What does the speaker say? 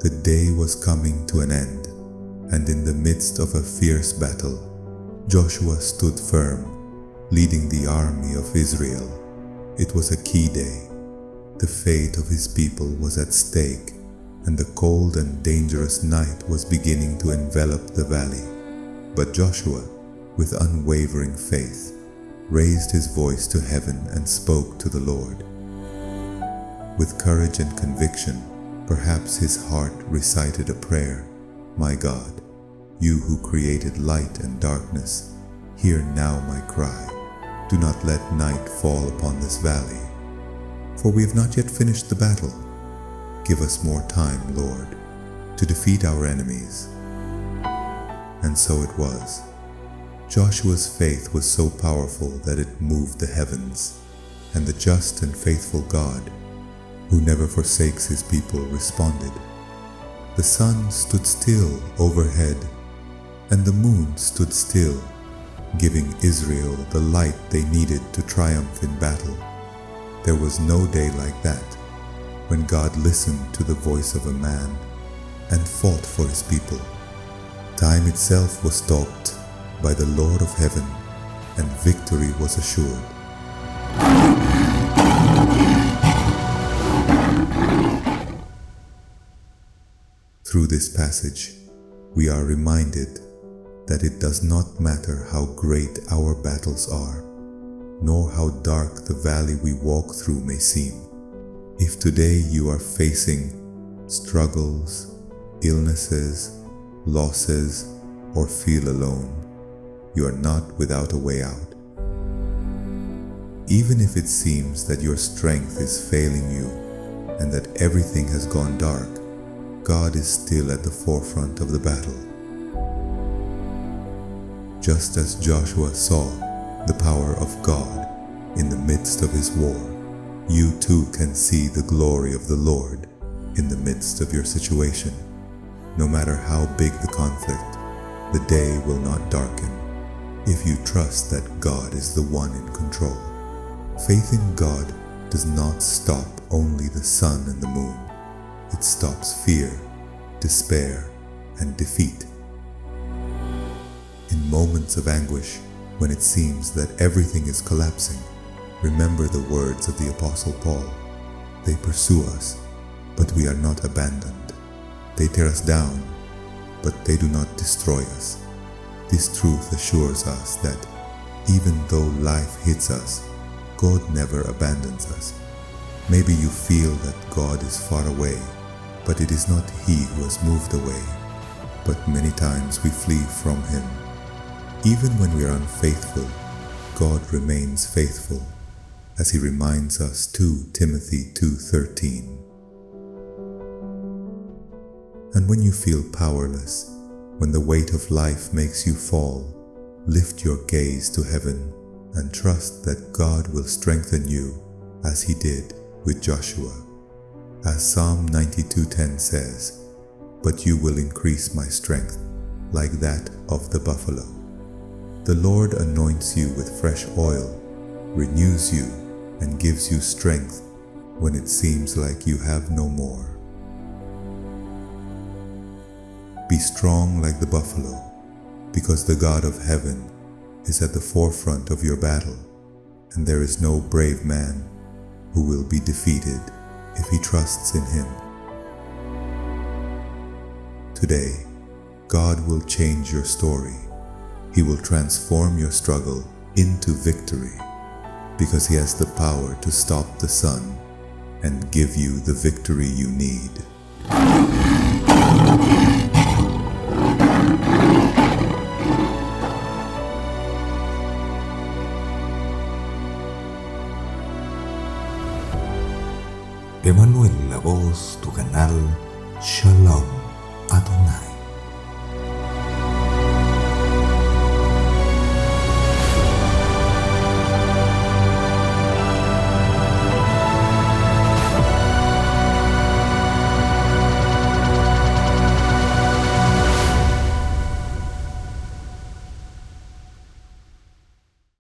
The day was coming to an end, and in the midst of a fierce battle, Joshua stood firm, leading the army of Israel. It was a key day. The fate of his people was at stake, and the cold and dangerous night was beginning to envelop the valley. But Joshua, with unwavering faith, raised his voice to heaven and spoke to the Lord. With courage and conviction, perhaps his heart recited a prayer. My God, you who created light and darkness, hear now my cry. Do not let night fall upon this valley, for we have not yet finished the battle. Give us more time, Lord, to defeat our enemies. And so it was. Joshua's faith was so powerful that it moved the heavens, and the just and faithful God, who never forsakes his people, responded. The sun stood still overhead, and the moon stood still, giving Israel the light they needed to triumph in battle. There was no day like that, when God listened to the voice of a man and fought for his people. Time itself was stopped by the Lord of heaven, and victory was assured. Through this passage, we are reminded that it does not matter how great our battles are, nor how dark the valley we walk through may seem. If today you are facing struggles, illnesses, losses, or feel alone, you are not without a way out. Even if it seems that your strength is failing you and that everything has gone dark, God is still at the forefront of the battle. Just as Joshua saw the power of God in the midst of his war, you too can see the glory of the Lord in the midst of your situation. No matter how big the conflict, the day will not darken if you trust that God is the one in control. Faith in God does not stop only the sun and the moon. It stops fear, despair, and defeat. In moments of anguish, when it seems that everything is collapsing, remember the words of the Apostle Paul. They pursue us, but we are not abandoned. They tear us down, but they do not destroy us. This truth assures us that even though life hits us, God never abandons us. Maybe you feel that God is far away, but it is not He who has moved away, but many times we flee from Him. Even when we are unfaithful, God remains faithful, as He reminds us 2 Timothy 2:13. And when you feel powerless, when the weight of life makes you fall, lift your gaze to heaven and trust that God will strengthen you as He did with Joshua. As Psalm 92:10 says, "But you will increase my strength like that of the buffalo." The Lord anoints you with fresh oil, renews you, and gives you strength when it seems like you have no more. Be strong like the buffalo, because the God of heaven is at the forefront of your battle, and there is no brave man who will be defeated if he trusts in Him. Today, God will change your story. He will transform your struggle into victory, because He has the power to stop the sun and give you the victory you need. Emmanuel La Voz, tu canal. Shalom Adonai.